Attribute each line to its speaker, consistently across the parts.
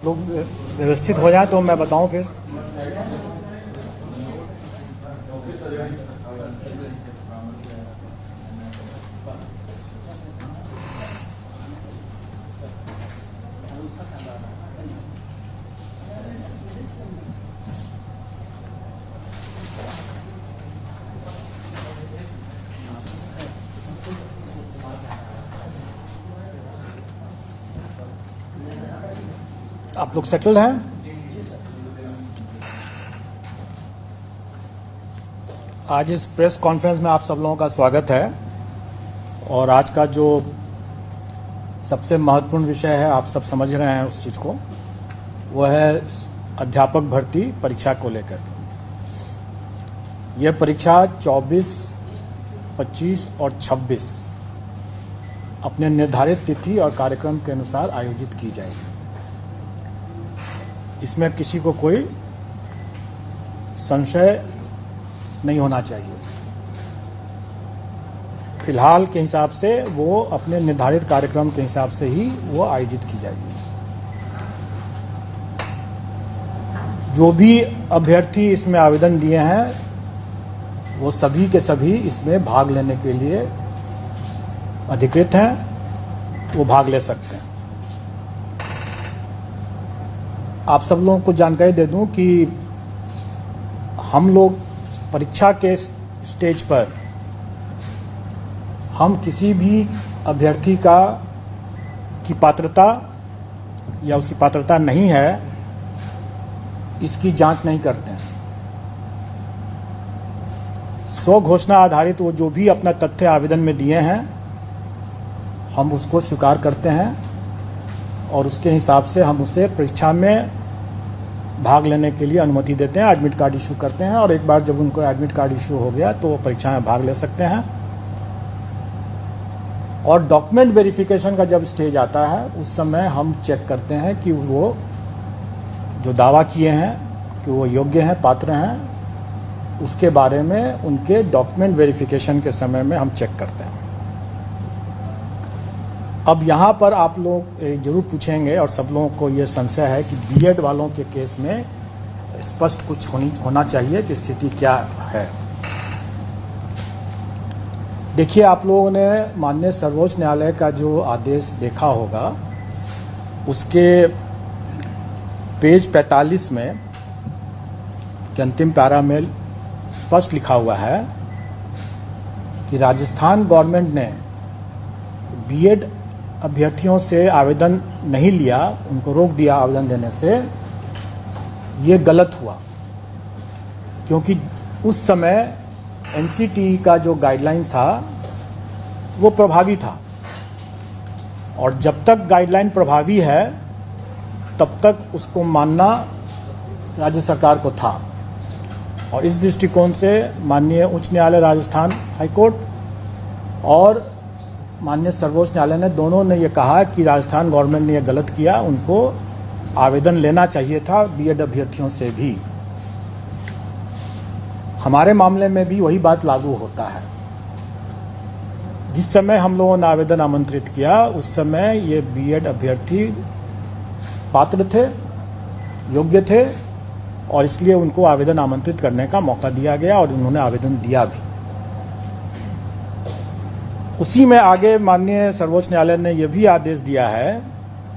Speaker 1: लोग व्यवस्थित हो जाए तो मैं बताऊं फिर। आप लोग सेटल्ड हैं? आज इस प्रेस कॉन्फ्रेंस में आप सब लोगों का स्वागत है और आज का जो सबसे महत्वपूर्ण विषय है, आप सब समझ रहे हैं उस चीज़ को, वो है अध्यापक भर्ती परीक्षा को लेकर। यह परीक्षा 24, 25 और 26 अपने निर्धारित तिथि और कार्यक्रम के अनुसार आयोजित की जाएगी। इसमें किसी को कोई संशय नहीं होना चाहिए। फिलहाल के हिसाब से वो अपने निर्धारित कार्यक्रम के हिसाब से ही वो आयोजित की जाएगी। जो भी अभ्यर्थी इसमें आवेदन दिए हैं वो सभी के सभी इसमें भाग लेने के लिए अधिकृत हैं, वो भाग ले सकते हैं। आप सब लोगों को जानकारी दे दूं कि हम लोग परीक्षा के स्टेज पर हम किसी भी अभ्यर्थी की पात्रता या उसकी पात्रता नहीं है, इसकी जांच नहीं करते हैं। स्व घोषणा आधारित वो जो भी अपना तथ्य आवेदन में दिए हैं, हम उसको स्वीकार करते हैं और उसके हिसाब से हम उसे परीक्षा में भाग लेने के लिए अनुमति देते हैं, एडमिट कार्ड इशू करते हैं। और एक बार जब उनको एडमिट कार्ड इशू हो गया तो वो परीक्षा में भाग ले सकते हैं। और डॉक्यूमेंट वेरिफिकेशन का जब स्टेज आता है उस समय हम चेक करते हैं कि वो जो दावा किए हैं कि वो योग्य हैं, पात्र हैं, उसके बारे में उनके डॉक्यूमेंट वेरिफिकेशन के समय में हम चेक करते हैं। अब यहाँ पर आप लोग जरूर पूछेंगे और सब लोगों को ये संशय है कि बीएड वालों के केस में स्पष्ट कुछ होना चाहिए कि स्थिति क्या है। देखिए, आप लोगों ने माननीय सर्वोच्च न्यायालय का जो आदेश देखा होगा, उसके पेज 45 में के अंतिम पैरा में स्पष्ट लिखा हुआ है कि राजस्थान गवर्नमेंट ने बीएड अभ्यर्थियों से आवेदन नहीं लिया, उनको रोक दिया आवेदन देने से। ये गलत हुआ क्योंकि उस समय एनसीटी का जो गाइडलाइंस था वो प्रभावी था और जब तक गाइडलाइन प्रभावी है तब तक उसको मानना राज्य सरकार को था। और इस दृष्टिकोण से माननीय उच्च न्यायालय राजस्थान हाईकोर्ट और माननीय सर्वोच्च न्यायालय ने दोनों ने ये कहा कि राजस्थान गवर्नमेंट ने ये गलत किया, उनको आवेदन लेना चाहिए था बीएड अभ्यर्थियों से भी। हमारे मामले में भी वही बात लागू होता है। जिस समय हम लोगों ने आवेदन आमंत्रित किया उस समय ये बीएड अभ्यर्थी पात्र थे, योग्य थे और इसलिए उनको आवेदन आमंत्रित करने का मौका दिया गया और उन्होंने आवेदन दिया भी। उसी में आगे माननीय सर्वोच्च न्यायालय ने यह भी आदेश दिया है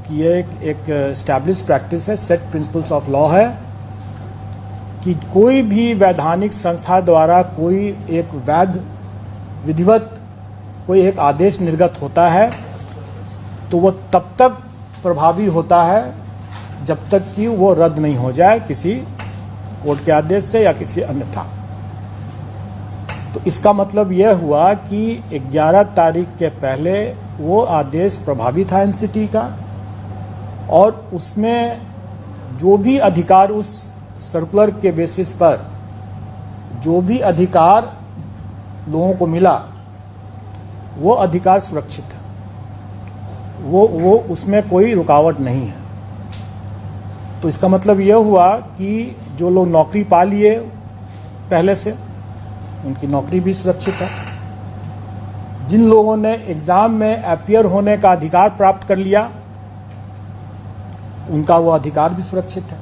Speaker 1: कि ये एक एस्टैब्लिश प्रैक्टिस है, सेट प्रिंसिपल्स ऑफ लॉ है कि कोई भी वैधानिक संस्था द्वारा कोई एक वैध विधिवत कोई एक आदेश निर्गत होता है तो वो तब तक प्रभावी होता है जब तक कि वो रद्द नहीं हो जाए किसी कोर्ट के आदेश से या किसी अन्यथा। तो इसका मतलब यह हुआ कि 11 तारीख के पहले वो आदेश प्रभावी था एनसीटी का और उसमें जो भी अधिकार उस सर्कुलर के बेसिस पर जो भी अधिकार लोगों को मिला वो अधिकार सुरक्षित है, वो उसमें कोई रुकावट नहीं है। तो इसका मतलब यह हुआ कि जो लोग नौकरी पा लिए पहले से उनकी नौकरी भी सुरक्षित है। जिन लोगों ने एग्ज़ाम में अपीयर होने का अधिकार प्राप्त कर लिया उनका वो अधिकार भी सुरक्षित है।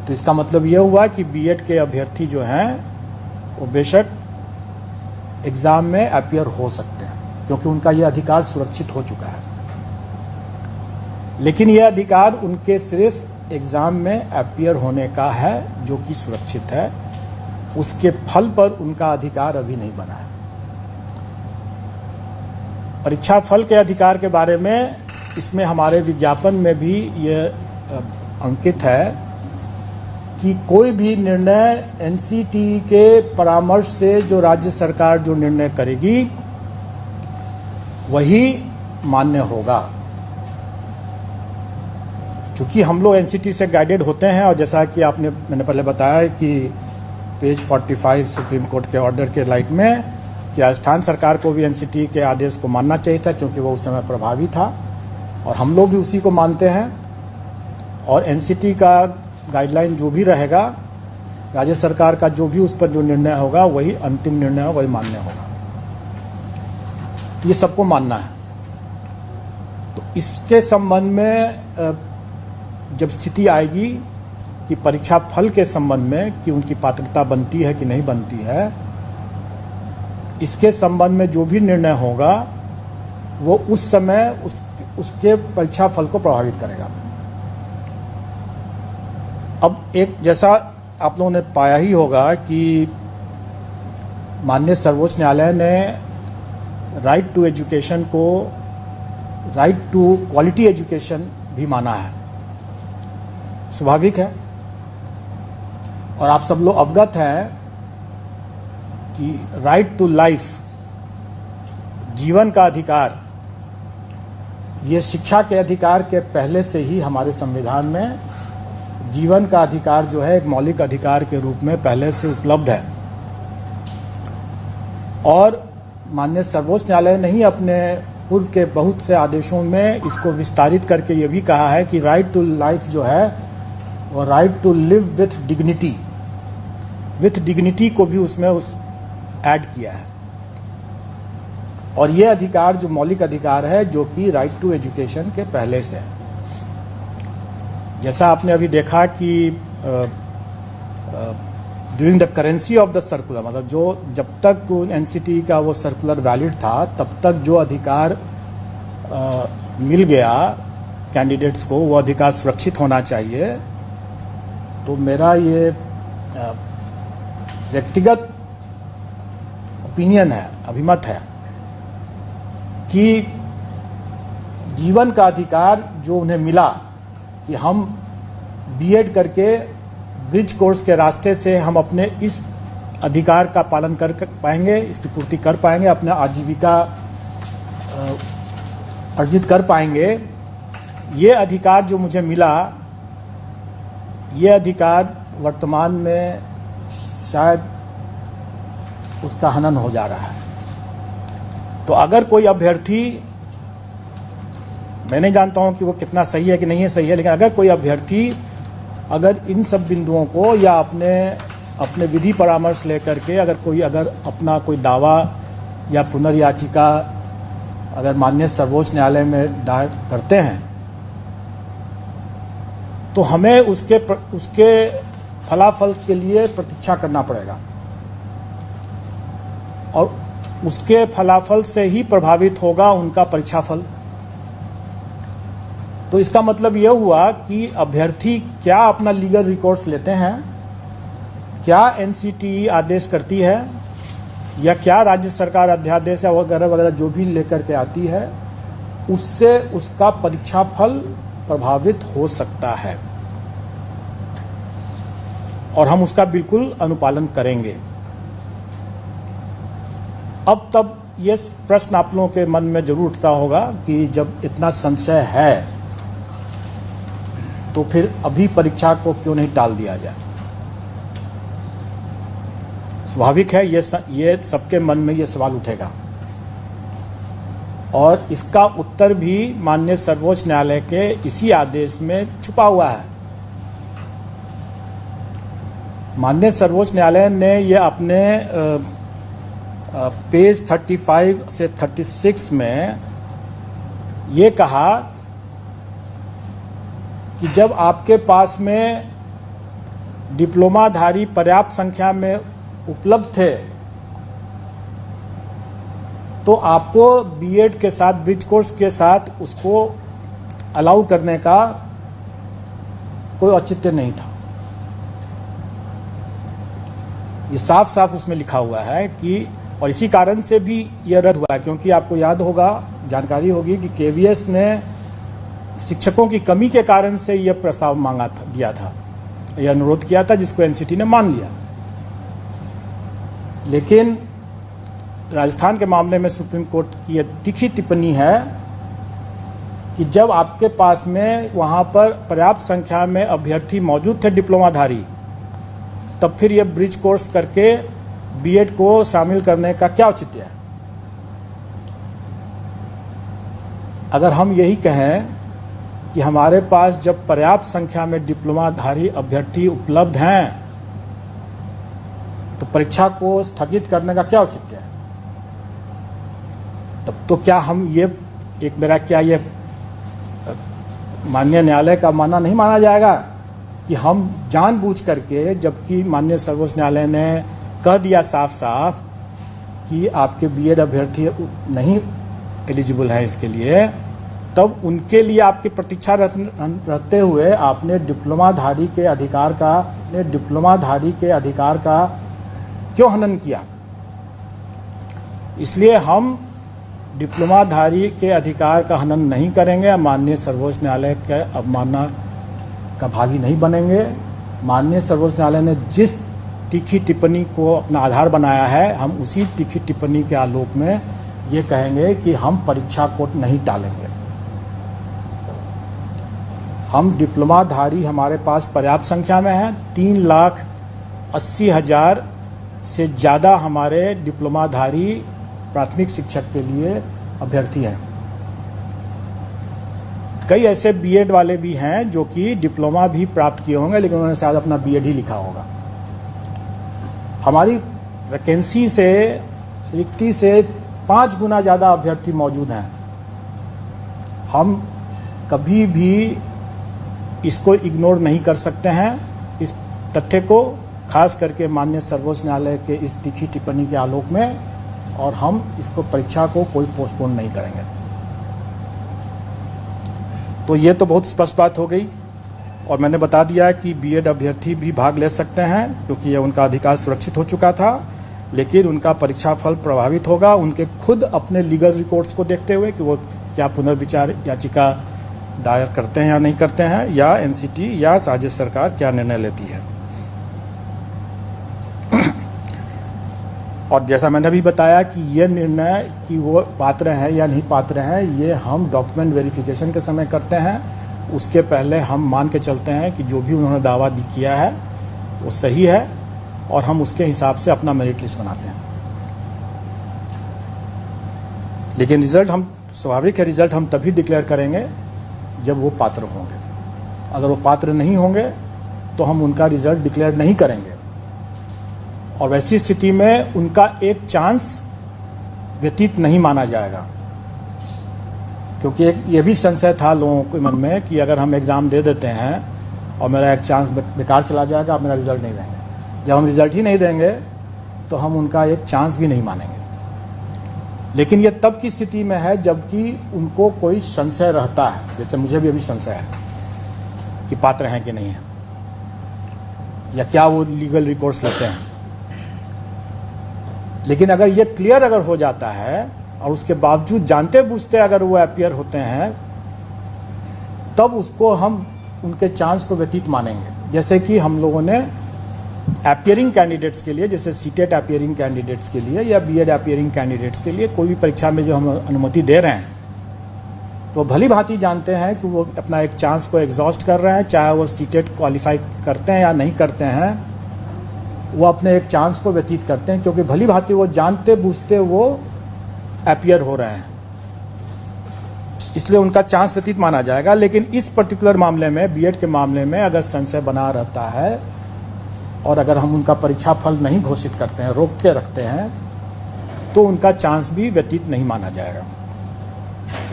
Speaker 1: तो इसका मतलब यह हुआ कि बीएड के अभ्यर्थी जो हैं वो बेशक एग्ज़ाम में अपीयर हो सकते हैं, क्योंकि उनका यह अधिकार सुरक्षित हो चुका है। लेकिन यह अधिकार उनके सिर्फ एग्ज़ाम में अपीयर होने का है, जो कि सुरक्षित है। उसके फल पर उनका अधिकार अभी नहीं बना है। परीक्षा फल के अधिकार के बारे में इसमें हमारे विज्ञापन में भी ये अंकित है कि कोई भी निर्णय एनसीटी के परामर्श से जो राज्य सरकार जो निर्णय करेगी वही मान्य होगा। क्योंकि हम लोग एनसीटी से गाइडेड होते हैं, और जैसा कि मैंने पहले बताया कि पेज 45 सुप्रीम कोर्ट के ऑर्डर के लाइट में कि राजस्थान सरकार को भी एनसीटी के आदेश को मानना चाहिए था, क्योंकि वो उस समय प्रभावी था, और हम लोग भी उसी को मानते हैं। और एनसीटी का गाइडलाइन जो भी रहेगा, राज्य सरकार का जो भी उस पर जो निर्णय होगा वही अंतिम निर्णय होगा, वही मान्य होगा। ये सबको मानना है। तो इसके संबंध में जब स्थिति आएगी कि परीक्षा फल के संबंध में कि उनकी पात्रता बनती है कि नहीं बनती है, इसके संबंध में जो भी निर्णय होगा वो उस समय उसके परीक्षा फल को प्रभावित करेगा। अब एक जैसा आप लोगों ने पाया ही होगा कि माननीय सर्वोच्च न्यायालय ने राइट टू एजुकेशन को राइट टू क्वालिटी एजुकेशन भी माना है। स्वाभाविक है, और आप सब लोग अवगत हैं कि राइट टू लाइफ, जीवन का अधिकार, ये शिक्षा के अधिकार के पहले से ही हमारे संविधान में जीवन का अधिकार जो है एक मौलिक अधिकार के रूप में पहले से उपलब्ध है। और माननीय सर्वोच्च न्यायालय ने ही अपने पूर्व के बहुत से आदेशों में इसको विस्तारित करके ये भी कहा है कि राइट टू लाइफ जो है वो right to live with dignity को भी उसमें ऐड किया है। और ये अधिकार जो मौलिक अधिकार है जो कि राइट टू एजुकेशन के पहले से है। जैसा आपने अभी देखा कि during the currency of the circular, मतलब जो जब तक एनसीटी का वो सर्कुलर वैलिड था तब तक जो अधिकार मिल गया कैंडिडेट्स को, वो अधिकार सुरक्षित होना चाहिए। तो मेरा ये व्यक्तिगत ओपिनियन है, अभिमत है कि जीवन का अधिकार जो उन्हें मिला कि हम बीएड करके ब्रिज कोर्स के रास्ते से हम अपने इस अधिकार का पालन कर पाएंगे, इसकी पूर्ति कर पाएंगे, अपना आजीविका अर्जित कर पाएंगे। ये अधिकार जो मुझे मिला, ये अधिकार वर्तमान में शायद उसका हनन हो जा रहा है। तो अगर कोई अभ्यर्थी, मैं नहीं जानता हूं कि वो कितना सही है कि नहीं है सही है, लेकिन अगर कोई अभ्यर्थी अगर इन सब बिंदुओं को या अपने विधि परामर्श लेकर के अगर अपना कोई दावा या पुनर्याचिका अगर माननीय सर्वोच्च न्यायालय में दायर करते हैं, तो हमें उसके फलाफल के लिए प्रतीक्षा करना पड़ेगा, और उसके फलाफल से ही प्रभावित होगा उनका परीक्षा फल। तो इसका मतलब यह हुआ कि अभ्यर्थी क्या अपना लीगल रिकॉर्ड्स लेते हैं, क्या एनसीटी आदेश करती है, या क्या राज्य सरकार अध्यादेश वगैरह वगैरह जो भी लेकर के आती है, उससे उसका परीक्षा फल प्रभावित हो सकता है, और हम उसका बिल्कुल अनुपालन करेंगे। अब तब ये प्रश्न आप लोगों के मन में जरूर उठता होगा कि जब इतना संशय है तो फिर अभी परीक्षा को क्यों नहीं टाल दिया जाए। स्वाभाविक है, ये सबके मन में ये सवाल उठेगा, और इसका उत्तर भी माननीय सर्वोच्च न्यायालय के इसी आदेश में छुपा हुआ है। माननीय सर्वोच्च न्यायालय ने ये अपने पेज 35 से 36 में ये कहा कि जब आपके पास में डिप्लोमाधारी पर्याप्त संख्या में उपलब्ध थे तो आपको बीएड के साथ, ब्रिज कोर्स के साथ उसको अलाउ करने का कोई औचित्य नहीं था। ये साफ साफ उसमें लिखा हुआ है कि, और इसी कारण से भी यह रद्द हुआ है, क्योंकि आपको याद होगा, जानकारी होगी कि केवीएस ने शिक्षकों की कमी के कारण से यह प्रस्ताव मांगा था, दिया था, यह अनुरोध किया था, जिसको एनसीटी ने मान लिया। लेकिन राजस्थान के मामले में सुप्रीम कोर्ट की यह तीखी टिप्पणी है कि जब आपके पास में वहां पर पर्याप्त संख्या में अभ्यर्थी मौजूद थे डिप्लोमाधारी, तब फिर यह ब्रिज कोर्स करके बीएड को शामिल करने का क्या औचित्य है। अगर हम यही कहें कि हमारे पास जब पर्याप्त संख्या में डिप्लोमाधारी अभ्यर्थी उपलब्ध हैं तो परीक्षा को स्थगित करने का क्या औचित्य है। तब तो क्या हम ये एक मेरा क्या ये माननीय न्यायालय का मानना नहीं माना जाएगा कि हम जानबूझ करके, जबकि माननीय सर्वोच्च न्यायालय ने कह दिया साफ साफ कि आपके बीएड अभ्यर्थी नहीं एलिजिबल है इसके लिए, तब उनके लिए आपकी प्रतीक्षा रहते हुए आपने डिप्लोमाधारी के अधिकार का क्यों हनन किया। इसलिए हम डिप्लोमाधारी के अधिकार का हनन नहीं करेंगे, माननीय सर्वोच्च न्यायालय के अवमानना का भागी नहीं बनेंगे। माननीय सर्वोच्च न्यायालय ने जिस तीखी टिप्पणी को अपना आधार बनाया है, हम उसी तीखी टिप्पणी के आलोक में ये कहेंगे कि हम परीक्षा को नहीं टालेंगे। हम डिप्लोमाधारी हमारे पास पर्याप्त संख्या में है, 3,80,000 से ज़्यादा हमारे डिप्लोमाधारी प्राथमिक शिक्षक के लिए अभ्यर्थी हैं। कई ऐसे बीएड वाले भी हैं जो कि डिप्लोमा भी प्राप्त किए होंगे, लेकिन उन्होंने शायद अपना बीएड ही लिखा होगा। हमारी वैकेंसी से, रिक्ति से 5 गुना ज़्यादा अभ्यर्थी मौजूद हैं। हम कभी भी इसको इग्नोर नहीं कर सकते हैं, इस तथ्य को, खास करके माननीय सर्वोच्च न्यायालय के इस तीखी टिप्पणी के आलोक में, और हम इसको परीक्षा को कोई पोस्टपोन नहीं करेंगे। तो ये तो बहुत स्पष्ट बात हो गई, और मैंने बता दिया कि बीएड अभ्यर्थी भी भाग ले सकते हैं क्योंकि ये उनका अधिकार सुरक्षित हो चुका था, लेकिन उनका परीक्षाफल प्रभावित होगा उनके खुद अपने लीगल रिकॉर्ड्स को देखते हुए कि वो क्या पुनर्विचार याचिका दायर करते हैं या नहीं करते हैं, या एनसीटी या राज्य सरकार क्या निर्णय लेती है। और जैसा मैंने भी बताया कि ये निर्णय कि वो पात्र हैं या नहीं पात्र हैं, ये हम डॉक्यूमेंट वेरिफिकेशन के समय करते हैं। उसके पहले हम मान के चलते हैं कि जो भी उन्होंने दावा किया है वो सही है, और हम उसके हिसाब से अपना मेरिट लिस्ट बनाते हैं। लेकिन रिजल्ट हम, स्वाभाविक है, रिजल्ट हम तभी डिक्लेयर करेंगे जब वो पात्र होंगे। अगर वो पात्र नहीं होंगे तो हम उनका रिजल्ट डिक्लेयर नहीं करेंगे, और वैसी स्थिति में उनका एक चांस व्यतीत नहीं माना जाएगा। क्योंकि एक ये भी संशय था लोगों के मन में कि अगर हम एग्ज़ाम दे देते हैं और मेरा एक चांस बेकार चला जाएगा, आप मेरा रिजल्ट नहीं देंगे। जब हम रिजल्ट ही नहीं देंगे तो हम उनका एक चांस भी नहीं मानेंगे। लेकिन ये तब की स्थिति में है जबकि उनको कोई संशय रहता है, जैसे मुझे भी अभी संशय है कि पात्र हैं कि नहीं है, या क्या वो लीगल रिकॉर्ड्स लेते हैं। लेकिन अगर ये क्लियर अगर हो जाता है और उसके बावजूद जानते बूझते अगर वो अपीयर होते हैं, तब उसको हम उनके चांस को व्यतीत मानेंगे। जैसे कि हम लोगों ने अपीयरिंग कैंडिडेट्स के लिए, जैसे सीटेट अपीयरिंग कैंडिडेट्स के लिए या बीएड अपीयरिंग कैंडिडेट्स के लिए कोई भी परीक्षा में जो हम अनुमति दे रहे हैं, तो भली भांति जानते हैं कि वो अपना एक चांस को एग्जॉस्ट कर रहे हैं, चाहे वो सीटेट क्वालिफाई करते हैं या नहीं करते हैं, वो अपने एक चांस को व्यतीत करते हैं, क्योंकि भली भांति वो जानते बूझते वो अपीयर हो रहे हैं, इसलिए उनका चांस व्यतीत माना जाएगा। लेकिन इस पर्टिकुलर मामले में, बीएड के मामले में, अगर संशय बना रहता है और अगर हम उनका परीक्षा फल नहीं घोषित करते हैं, रोक के रखते हैं, तो उनका चांस भी व्यतीत नहीं माना जाएगा,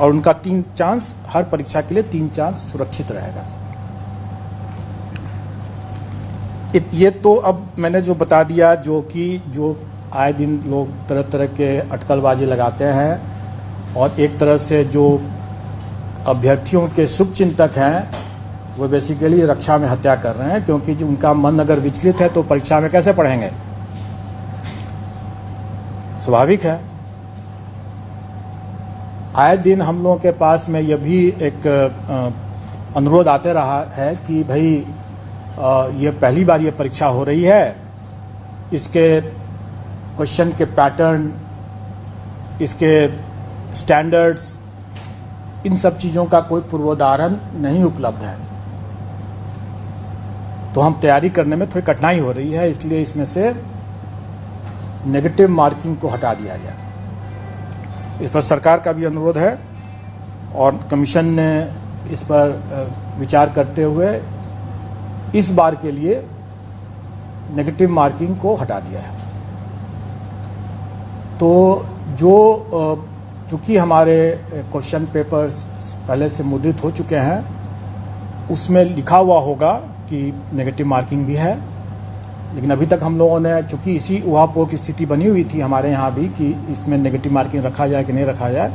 Speaker 1: और उनका 3 चांस, हर परीक्षा के लिए 3 चांस सुरक्षित रहेगा। ये तो अब मैंने जो बता दिया, जो आए दिन लोग तरह तरह के अटकलबाजी लगाते हैं और एक तरह से जो अभ्यर्थियों के शुभचिंतक हैं वो बेसिकली रक्षा में हत्या कर रहे हैं, क्योंकि जो उनका मन अगर विचलित है तो परीक्षा में कैसे पढ़ेंगे। स्वाभाविक है। आए दिन हम लोगों के पास में यह भी एक अनुरोध आते रहा है कि भाई ये पहली बार ये परीक्षा हो रही है, इसके क्वेश्चन के पैटर्न, इसके स्टैंडर्ड्स, इन सब चीज़ों का कोई पूर्वोदाहरण नहीं उपलब्ध है, तो हम तैयारी करने में थोड़ी कठिनाई हो रही है, इसलिए इसमें से नेगेटिव मार्किंग को हटा दिया गया। इस पर सरकार का भी अनुरोध है और कमीशन ने इस पर विचार करते हुए इस बार के लिए नेगेटिव मार्किंग को हटा दिया है। तो जो चूँकि हमारे क्वेश्चन पेपर्स पहले से मुद्रित हो चुके हैं, उसमें लिखा हुआ होगा कि नेगेटिव मार्किंग भी है, लेकिन अभी तक हम लोगों ने, चूँकि इसी उहापोह की स्थिति बनी हुई थी हमारे यहाँ भी कि इसमें नेगेटिव मार्किंग रखा जाए कि नहीं रखा जाए,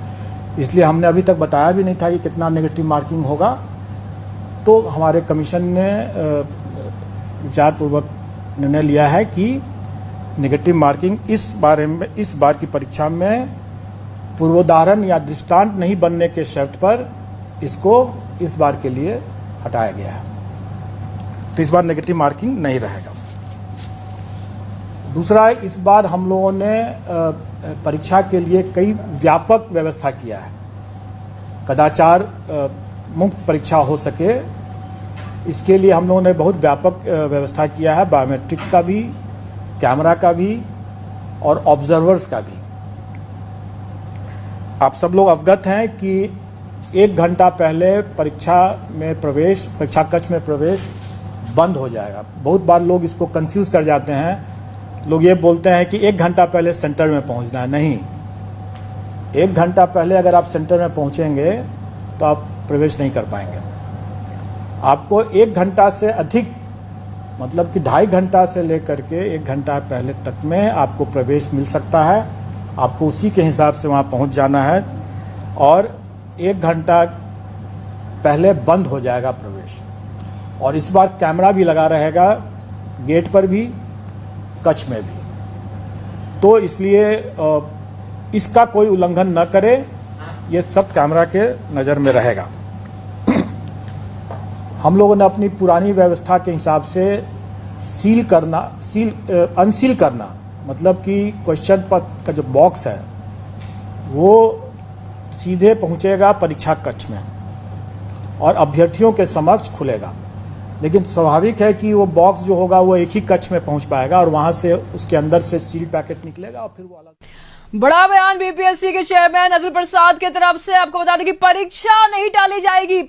Speaker 1: इसलिए हमने अभी तक बताया भी नहीं था कि कितना नेगेटिव मार्किंग होगा। तो हमारे कमीशन ने विचारपूर्वक निर्णय लिया है कि नेगेटिव मार्किंग इस बार की परीक्षा में पूर्वोदाहरण या दृष्टांत नहीं बनने के शर्त पर इसको इस बार के लिए हटाया गया है। तो इस बार नेगेटिव मार्किंग नहीं रहेगा। दूसरा, इस बार हम लोगों ने परीक्षा के लिए कई व्यापक व्यवस्था किया है। कदाचार मुक्त परीक्षा हो सके, इसके लिए हम लोगों ने बहुत व्यापक व्यवस्था किया है, बायोमेट्रिक का भी, कैमरा का भी और ऑब्जर्वर्स का भी। आप सब लोग अवगत हैं कि 1 घंटा पहले परीक्षा कक्ष में प्रवेश बंद हो जाएगा। बहुत बार लोग इसको कंफ्यूज कर जाते हैं। लोग ये बोलते हैं कि 1 घंटा पहले सेंटर में पहुंचना है। नहीं, 1 घंटा पहले अगर आप सेंटर में पहुंचेंगे तो आप प्रवेश नहीं कर पाएंगे। आपको 1 घंटा से अधिक, मतलब कि 2.5 घंटा से लेकर के 1 घंटा पहले तक में आपको प्रवेश मिल सकता है। आपको उसी के हिसाब से वहाँ पहुँच जाना है और 1 घंटा पहले बंद हो जाएगा प्रवेश। और इस बार कैमरा भी लगा रहेगा, गेट पर भी, कक्ष में भी। तो इसलिए इसका कोई उल्लंघन न करे, ये सब कैमरा के नज़र में रहेगा। हम लोगों ने अपनी पुरानी व्यवस्था के हिसाब से अनसील करना, मतलब कि क्वेश्चन पत्र का जो बॉक्स है वो सीधे पहुंचेगा परीक्षा कक्ष में और अभ्यर्थियों के समक्ष खुलेगा। लेकिन स्वाभाविक है कि वो बॉक्स जो होगा वो एक ही कक्ष में पहुंच पाएगा और वहां से उसके अंदर से सील पैकेट निकलेगा और फिर वो अलग।
Speaker 2: बड़ा बयान बीपीएससी के चेयरमैन अतुल प्रसाद की तरफ से। आपको बता दें कि परीक्षा नहीं टाली जाएगी।